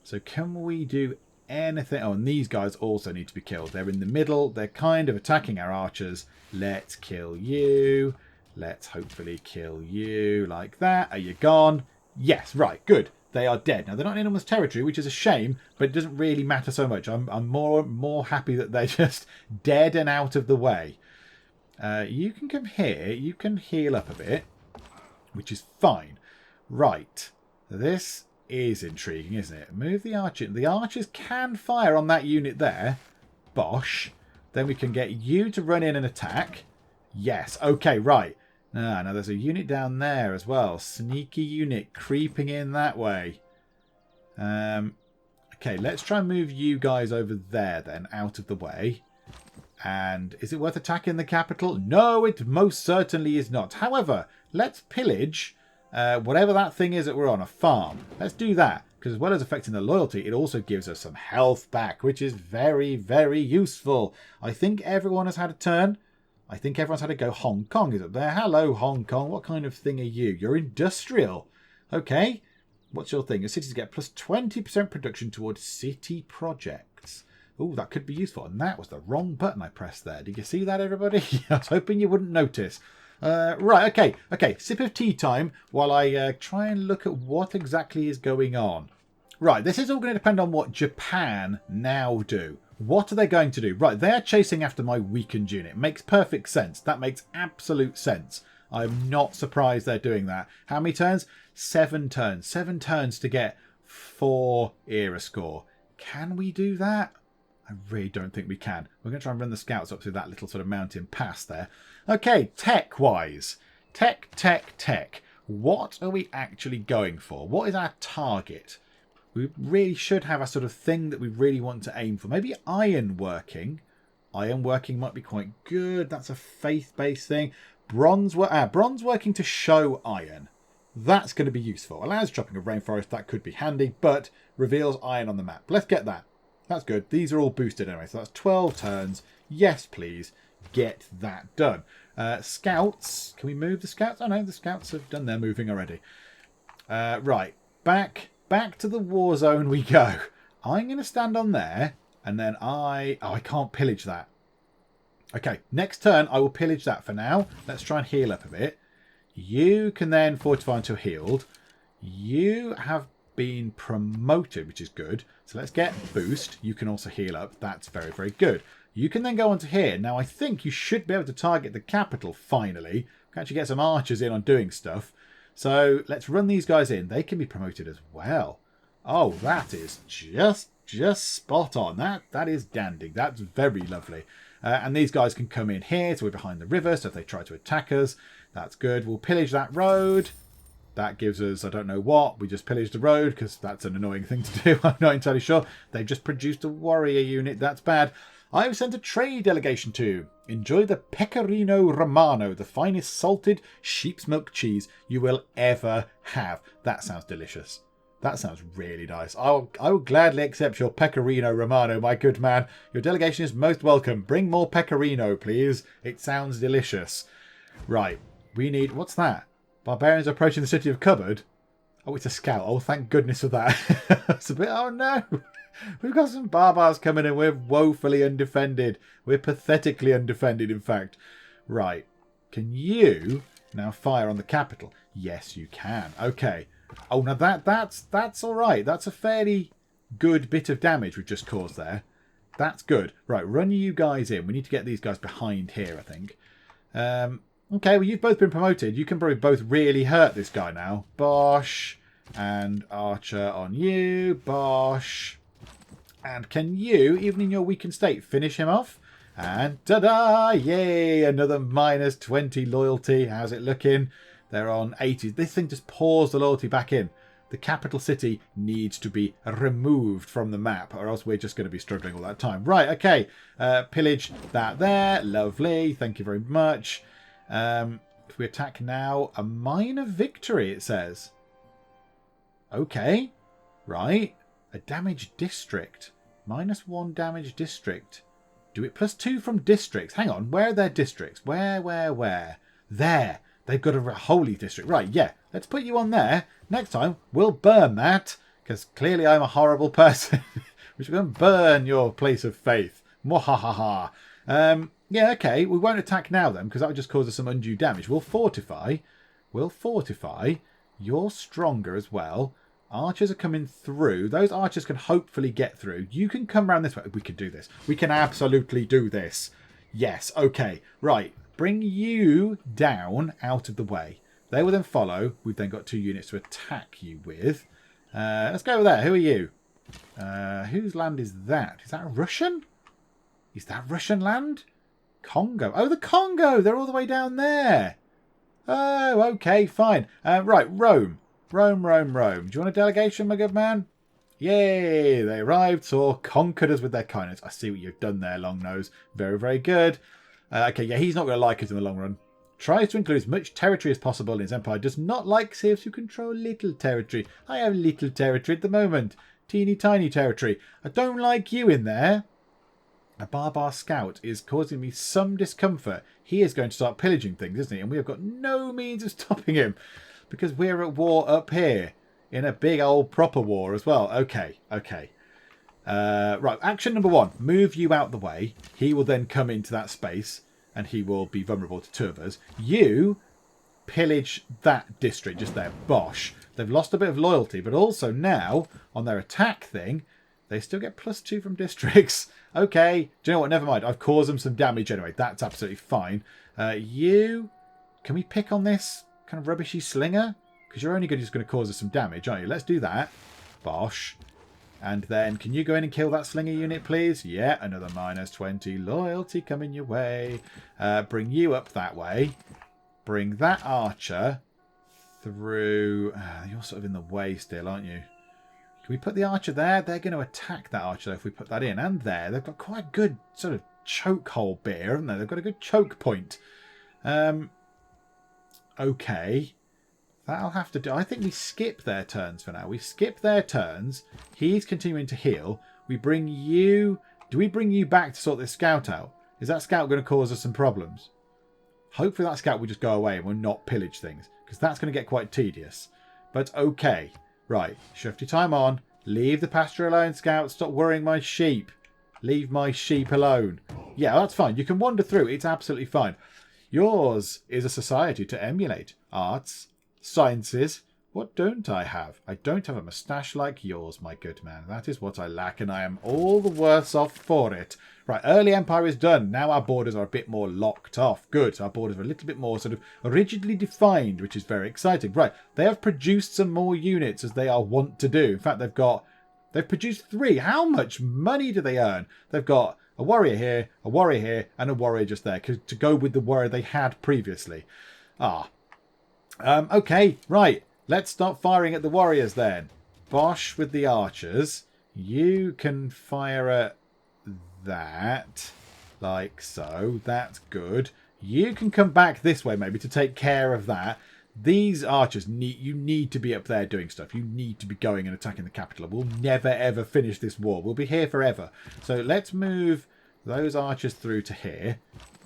So can we do anything? Oh, and these guys also need to be killed. They're in the middle. They're kind of attacking our archers. Let's kill you. Let's hopefully kill you like that. Are you gone? Yes, right, good. They are dead. Now, they're not in anyone's territory, which is a shame, but it doesn't really matter so much. I'm more happy that they're just dead and out of the way. You can come here. You can heal up a bit, which is fine. Right. This is intriguing, isn't it? Move the archer. The archers can fire on that unit there. Bosh. Then we can get you to run in and attack. Yes. Okay, right. Now there's a unit down there as well. Sneaky unit creeping in that way. Okay, let's try and move you guys over there then, out of the way. And is it worth attacking the capital? No, it most certainly is not. However, let's pillage whatever that thing is that we're on, a farm. Let's do that, because as well as affecting the loyalty, it also gives us some health back, which is very, very useful. I think everyone has had a turn. I think everyone's had to go. Hong Kong is up there. Hello, Hong Kong. What kind of thing are you? You're industrial. Okay. What's your thing? Your cities get plus 20% production towards city projects. Oh, that could be useful. And that was the wrong button I pressed there. Did you see that, everybody? I was hoping you wouldn't notice. Right, okay. Okay, sip of tea time while I try and look at what exactly is going on. Right, this is all going to depend on what Japan now do. What are they going to do? Right, they are chasing after my weakened unit. Makes perfect sense. That makes absolute sense. I'm not surprised they're doing that. How many turns? 7 turns. 7 turns to get 4 era score. Can we do that? I really don't think we can. We're going to try and run the scouts up through that little sort of mountain pass there. Okay, tech-wise. Tech. What are we actually going for? What is our target? We really should have a sort of thing that we really want to aim for. Maybe ironworking. Ironworking might be quite good. That's a faith-based thing. Bronze working to show iron. That's going to be useful. Allows chopping of rainforest. That could be handy, but reveals iron on the map. Let's get that. That's good. These are all boosted anyway, so that's 12 turns. Yes, please. Get that done. Scouts. Can we move the scouts? Oh, no, the scouts have done their moving already. Right. Back to the war zone we go. I'm going to stand on there, and then I can't pillage that. Okay, next turn I will pillage that for now. Let's try and heal up a bit. You can then fortify until healed. You have been promoted, which is good. So let's get boost. You can also heal up. That's very, very good. You can then go on to here. Now, I think you should be able to target the capital, finally. We can actually get some archers in on doing stuff. So let's run these guys in. They can be promoted as well. Oh, that is just spot on. That is dandy. That's very lovely. And these guys can come in here. So we're behind the river. So if they try to attack us, that's good. We'll pillage that road. That gives us, I don't know what. We just pillaged the road because that's an annoying thing to do. I'm not entirely sure. They've just produced a warrior unit. That's bad. I've sent a trade delegation to. Enjoy the Pecorino Romano, the finest salted sheep's milk cheese you will ever have. That sounds delicious. That sounds really nice. I will gladly accept your Pecorino Romano, my good man. Your delegation is most welcome. Bring more Pecorino, please. It sounds delicious. Right. We need... What's that? Barbarians approaching the city of Cupboard. Oh, it's a scout. Oh, thank goodness for that. It's a bit... Oh, no. We've got some barbars coming in. We're woefully undefended. We're pathetically undefended, in fact. Right. Can you now fire on the capital? Yes, you can. Okay. Oh, now that's all right. That's a fairly good bit of damage we've just caused there. That's good. Right, run you guys in. We need to get these guys behind here, I think. Okay, well, you've both been promoted. You can probably both really hurt this guy now. Bosh. And Archer on you. Bosh. And can you, even in your weakened state, finish him off? And ta-da! Yay! Another minus 20 loyalty. How's it looking? They're on 80. This thing just pours the loyalty back in. The capital city needs to be removed from the map, or else we're just going to be struggling all that time. Right, okay. Pillage that there. Lovely. Thank you very much. If we attack now, a minor victory, it says. Okay. Right. A damaged district. -1 damage district. Do it +2 from districts. Hang on. Where are their districts? Where? There. They've got a holy district. Right, yeah. Let's put you on there. Next time, we'll burn that. Because clearly I'm a horrible person. We're going to burn your place of faith. Mwahaha. Yeah, okay. We won't attack now then, because that would just cause us some undue damage. We'll fortify. You're stronger as well. Archers are coming through. Those archers can hopefully get through. You can come around this way. We can do this. We can absolutely do this. Yes, okay. Right. Bring you down out of the way. They will then follow. We've then got 2 units to attack you with. Let's go over there. Who are you? Whose land is that? Is that Russian? Is that Russian land? Congo. Oh, the Congo. They're all the way down there. Oh, okay, fine. Right, Rome. Rome. Do you want a delegation, my good man? Yay, they arrived, saw, conquered us with their kindness. I see what you've done there, Long Nose. Very, very good. Okay, yeah, he's not going to like us in the long run. Tries to include as much territory as possible in his empire. Does not like saves who control little territory. I have little territory at the moment. Teeny tiny territory. I don't like you in there. A barbar scout is causing me some discomfort. He is going to start pillaging things, isn't he? And we have got no means of stopping him. Because we're at war up here. In a big old proper war as well. Okay. Right, action number 1. Move you out the way. He will then come into that space. And he will be vulnerable to 2 of us. You pillage that district just there. Bosh. They've lost a bit of loyalty. But also now, on their attack thing, they still get +2 from districts. Okay. Do you know what? Never mind. I've caused them some damage anyway. That's absolutely fine. You... Can we pick on this kind of rubbishy slinger? Because you're only just going to cause us some damage, aren't you? Let's do that. Bosh. And then, can you go in and kill that slinger unit, please? Yeah, another -20 loyalty coming your way. Bring you up that way. Bring that archer through. You're sort of in the way still, aren't you? Can we put the archer there? They're going to attack that archer if we put that in. And there. They've got quite a good sort of choke hole bit here, haven't they? They've got a good choke point. Okay. That'll have to do. I think we skip their turns for now. We skip their turns. He's continuing to heal. We bring you... Do we bring you back to sort this scout out? Is that scout going to cause us some problems? Hopefully that scout will just go away and we'll not pillage things. Because that's going to get quite tedious. But okay. Right. Shift your time on. Leave the pasture alone, scout. Stop worrying my sheep. Leave my sheep alone. Yeah, that's fine. You can wander through. It's absolutely fine. Yours is a society to emulate. Arts. Sciences. What don't I have? I don't have a moustache like yours, my good man. That is what I lack, and I am all the worse off for it. Right, early empire is done. Now our borders are a bit more locked off. Good. Our borders are a little bit more sort of rigidly defined, which is very exciting. Right, they have produced some more units, as they are wont to do. In fact, they've produced 3. How much money do they earn? They've got a warrior here, and a warrior just there, to go with the warrior they had previously. Okay, right. Let's start firing at the warriors then. Bosh with the archers. You can fire at that. Like so. That's good. You can come back this way maybe to take care of that. These archers, you need to be up there doing stuff. You need to be going and attacking the capital. We'll never ever finish this war. We'll be here forever. So let's move those archers through to here.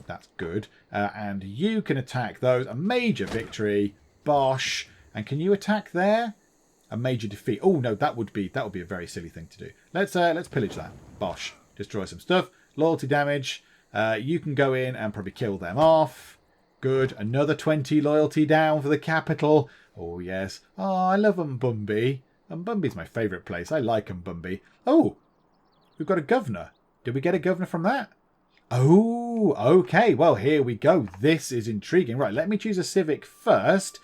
That's good. And you can attack those. A major victory. Bosh. And can you attack there? A major defeat. Oh no, that would be a very silly thing to do. Let's pillage that. Bosh. Destroy some stuff. Loyalty damage. You can go in and probably kill them off. Good. Another 20 loyalty down for the capital. Oh yes. Oh, I love Mbumbi. Mbumbi's my favourite place. I like Mbumbi. Oh, we've got a governor. Did we get a governor from that? Oh, okay. Well, here we go. This is intriguing. Right, let me choose a civic first.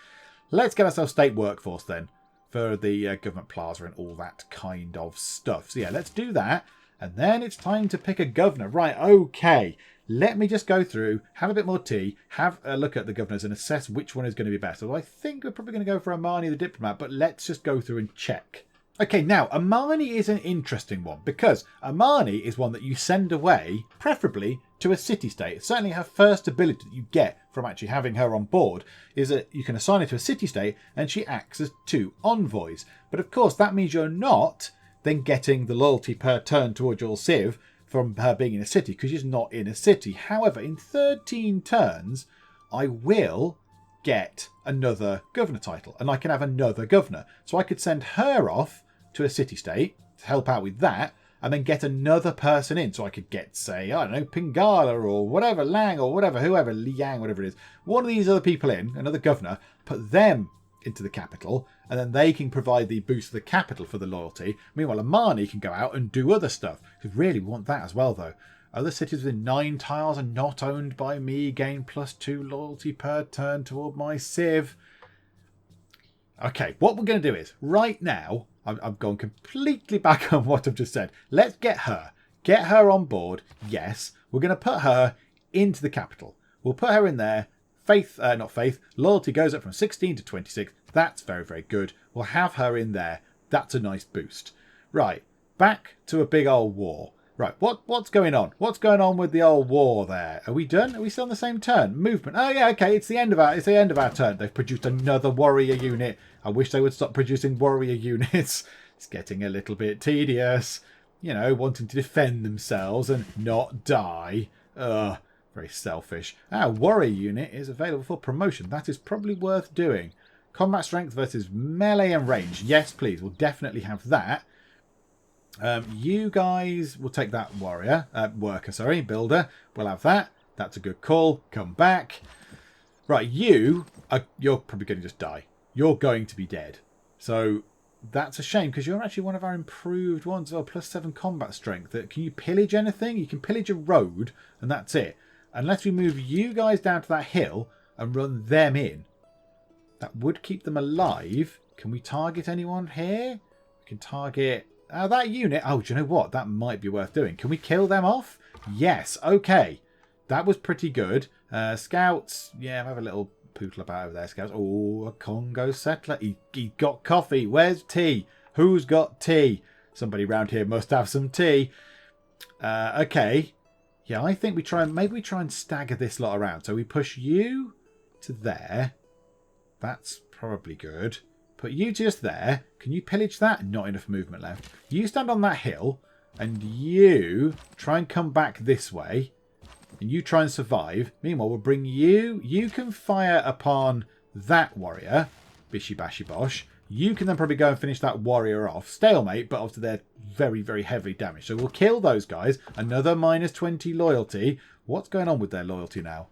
Let's get ourselves state workforce then for the government plaza and all that kind of stuff. So yeah, let's do that. And then it's time to pick a governor. Right, okay. Let me just go through, have a bit more tea, have a look at the governors and assess which one is going to be better. Well, I think we're probably going to go for Amani the diplomat, but let's just go through and check. Okay, now, Amani is an interesting one because Amani is one that you send away, preferably to a city-state. Certainly her first ability that you get from actually having her on board is that you can assign her to a city-state and she acts as 2 envoys. But of course, that means you're not then getting the loyalty per turn towards your civ from her being in a city because she's not in a city. However, in 13 turns, I will get another governor title and I can have another governor. So I could send her off to a city-state to help out with that and then get another person in. So I could get, say, I don't know, Pangaea or whatever, Lang or whatever, whoever, Liang, whatever it is. One of these other people in, another governor, put them into the capital and then they can provide the boost to the capital for the loyalty. Meanwhile, Amani can go out and do other stuff. Because really, we want that as well, though. Other cities within 9 tiles and not owned by me gain +2 loyalty per turn toward my civ. Okay, what we're going to do is, right now, I've gone completely back on what I've just said. Let's get her. Get her on board. Yes, we're going to put her into the capital. We'll put her in there. Loyalty goes up from 16 to 26. That's very, very good. We'll have her in there. That's a nice boost. Right, back to a big old war. Right, what's going on? What's going on with the old war there? Are we done? Are we still on the same turn? Movement. Oh yeah, okay. It's the end of our turn. They've produced another warrior unit. I wish they would stop producing warrior units. It's getting a little bit tedious. You know, wanting to defend themselves and not die. Ugh, very selfish. Our warrior unit is available for promotion. That is probably worth doing. Combat strength versus melee and range. Yes, please. We'll definitely have that. You guys will take that builder. We'll have that. That's a good call. Come back. Right, you're probably going to just die. You're going to be dead. So that's a shame because you're actually one of our improved ones. Oh, +7 combat strength. Can you pillage anything? You can pillage a road and that's it. Unless we move you guys down to that hill and run them in. That would keep them alive. Can we target anyone here? We can target that unit... Oh, do you know what? That might be worth doing. Can we kill them off? Yes. Okay. That was pretty good. Scouts. Yeah, have a little poodle about over there, Scouts. Oh, a Congo settler. He got coffee. Where's tea? Who's got tea? Somebody round here must have some tea. Okay. Yeah, I think maybe we try and stagger this lot around. So we push you to there. That's probably good. Put you just there. Can you pillage that? Not enough movement left. You stand on that hill. And you try and come back this way. And you try and survive. Meanwhile, we'll bring you. You can fire upon that warrior. Bishy bashy bosh. You can then probably go and finish that warrior off. Stalemate, but obviously they're very, very heavily damaged. So we'll kill those guys. Another minus 20 loyalty. What's going on with their loyalty now?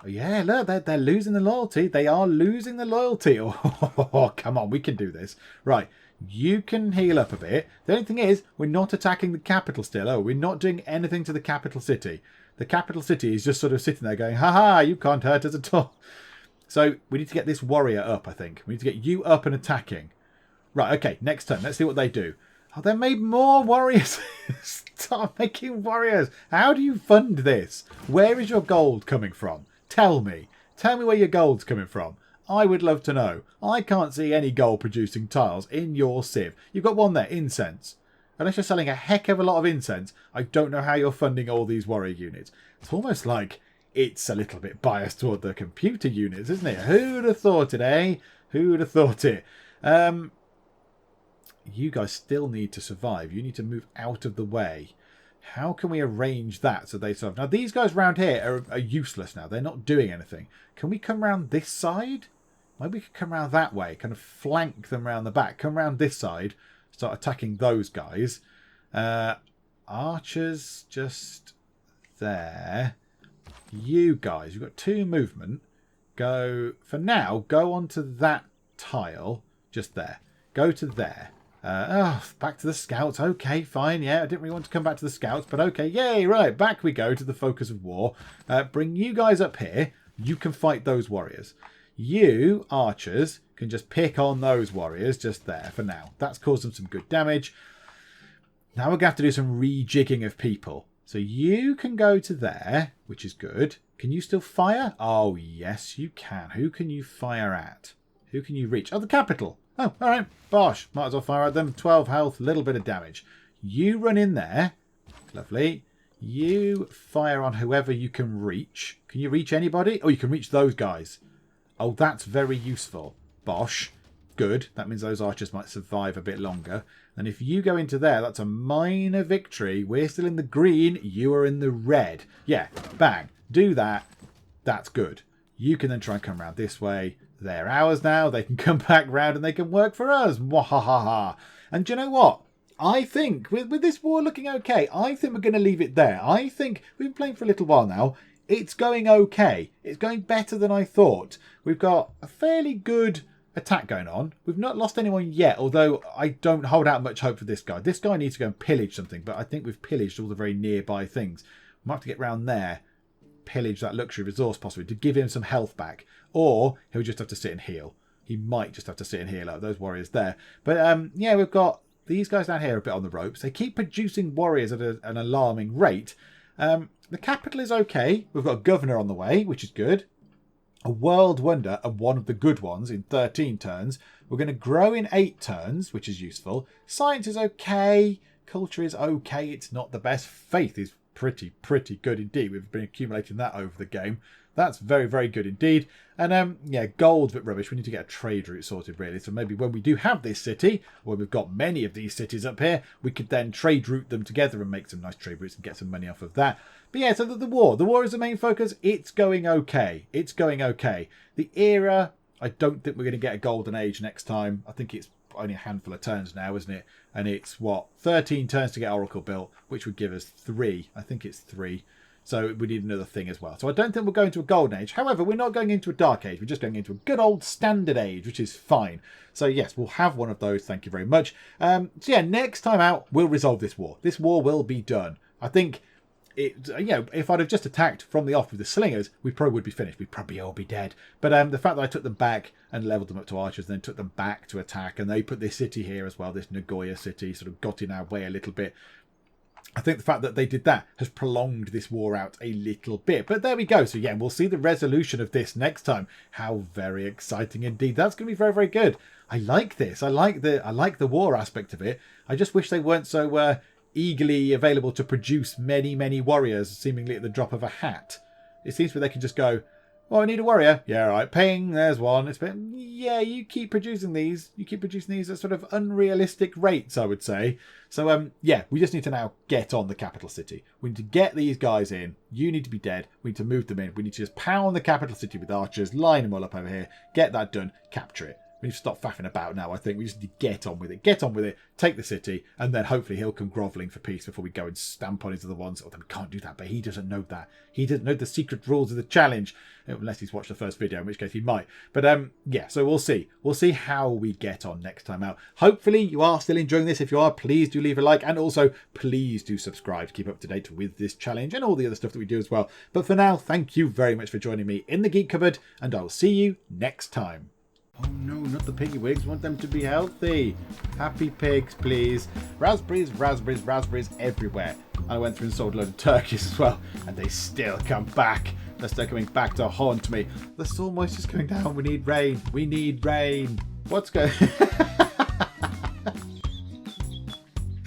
Oh, yeah, look, they're losing the loyalty. They are losing the loyalty. Oh, come on, we can do this. Right, you can heal up a bit. The only thing is, we're not attacking the capital still. Oh, we're not doing anything to the capital city. The capital city is just sort of sitting there going, ha, you can't hurt us at all. So we need to get this warrior up, I think. We need to get you up and attacking. Right, okay, next turn. Let's see what they do. Oh, they made more warriors. Start making warriors. How do you fund this? Where is your gold coming from? Tell me. Tell me where your gold's coming from. I would love to know. I can't see any gold producing tiles in your Civ. You've got one there, incense. Unless you're selling a heck of a lot of incense, I don't know how you're funding all these warrior units. It's almost like it's a little bit biased toward the computer units, isn't it? Who'd have thought it, eh? Who'd have thought it? You guys still need to survive. You need to move out of the way. How can we arrange that so they survive? Now, these guys round here are useless now. They're not doing anything. Can we come around this side? Maybe we could come around that way. Kind of flank them around the back. Come around this side. Start attacking those guys. Archers just there. You guys, you've got 2 movement. Go, for now, go onto that tile. Just there. Go to there. Back to the scouts. Okay, fine. Yeah, I didn't really want to come back to the scouts, but okay. Yay, right. Back we go to the focus of war. Bring you guys up here. You can fight those warriors. You, archers, can just pick on those warriors just there for now. That's caused them some good damage. Now we're going to have to do some rejigging of people. So you can go to there, which is good. Can you still fire? Oh, yes, you can. Who can you fire at? Who can you reach? Oh, the capital. Oh, all right. Bosh. Might as well fire at them. 12 health, little bit of damage. You run in there. Lovely. You fire on whoever you can reach. Can you reach anybody? Oh, you can reach those guys. Oh, that's very useful. Bosh. Good. That means those archers might survive a bit longer. And if you go into there, that's a minor victory. We're still in the green. You are in the red. Yeah. Bang. Do that. That's good. You can then try and come around this way. They're ours now. They can come back round and they can work for us. Mwahaha. And do you know what? I think with this war looking okay, I think we're going to leave it there. I think we've been playing for a little while now. It's going okay. It's going better than I thought. We've got a fairly good attack going on. We've not lost anyone yet, although I don't hold out much hope for this guy. This guy needs to go and pillage something, but I think we've pillaged all the very nearby things. We might have to get round there, pillage that luxury resource possibly to give him some health back, or he'll just have to sit and heal. He might just have to sit and heal out those warriors there. But yeah, we've got these guys down here a bit on the ropes. They keep producing warriors at an alarming rate. The capital is okay. We've got a governor on the way, which is good. A world wonder and one of the good ones in 13 turns. We're going to grow in 8 turns, which is useful. Science is okay. Culture is okay. It's not the best. Faith is pretty good indeed. We've been accumulating that over the game. That's very, very good indeed. And yeah, gold's a bit rubbish. We need to get a trade route sorted, really. So maybe when we do have this city, or we've got many of these cities up here, we could then trade route them together and make some nice trade routes and get some money off of that. But yeah, so the war is the main focus. It's going okay. It's going okay. The era, I don't think we're going to get a golden age next time. I think it's only a handful of turns now, isn't it? And it's, what, 13 turns to get Oracle built, which would give us 3. I think it's 3. So we need another thing as well. So I don't think we're going to a golden age. However, we're not going into a dark age. We're just going into a good old standard age, which is fine. So yes, we'll have one of those. Thank you very much. So yeah, next time out, we'll resolve this war. This war will be done. I think if I'd have just attacked from the off with the slingers, we probably would be finished. We'd probably all be dead. But the fact that I took them back and leveled them up to archers, and then took them back to attack, and they put this city here as well, this Nagoya city, sort of got in our way a little bit. I think the fact that they did that has prolonged this war out a little bit. But there we go. So yeah, we'll see the resolution of this next time. How very exciting indeed. That's going to be very, very good. I like this. I like the war aspect of it. I just wish they weren't so eagerly available to produce many, many warriors seemingly at the drop of a hat. It seems that they can just go, oh, I need a warrior. Yeah, right. Ping. There's one. It's been, yeah, you keep producing these. You keep producing these at sort of unrealistic rates, I would say. So, yeah, we just need to now get on the capital city. We need to get these guys in. You need to be dead. We need to move them in. We need to just pound the capital city with archers, line them all up over here, get that done, capture it. We need to stop faffing about now, I think. We just need to get on with it. Get on with it, take the city, and then hopefully he'll come grovelling for peace before we go and stamp on his other ones. Although we can't do that, but he doesn't know that. He doesn't know the secret rules of the challenge, unless he's watched the first video, in which case he might. But yeah, so we'll see. We'll see how we get on next time out. Hopefully you are still enjoying this. If you are, please do leave a like, and also please do subscribe to keep up to date with this challenge and all the other stuff that we do as well. But for now, thank you very much for joining me in the Geek Cupboard, and I'll see you next time. Oh no, not the piggy wigs. Want them to be healthy. Happy pigs, please. Raspberries, raspberries, raspberries everywhere. I went through and sold a load of turkeys as well, and they still come back. They're still coming back to haunt me. The soil moisture's coming down. We need rain. We need rain. What's going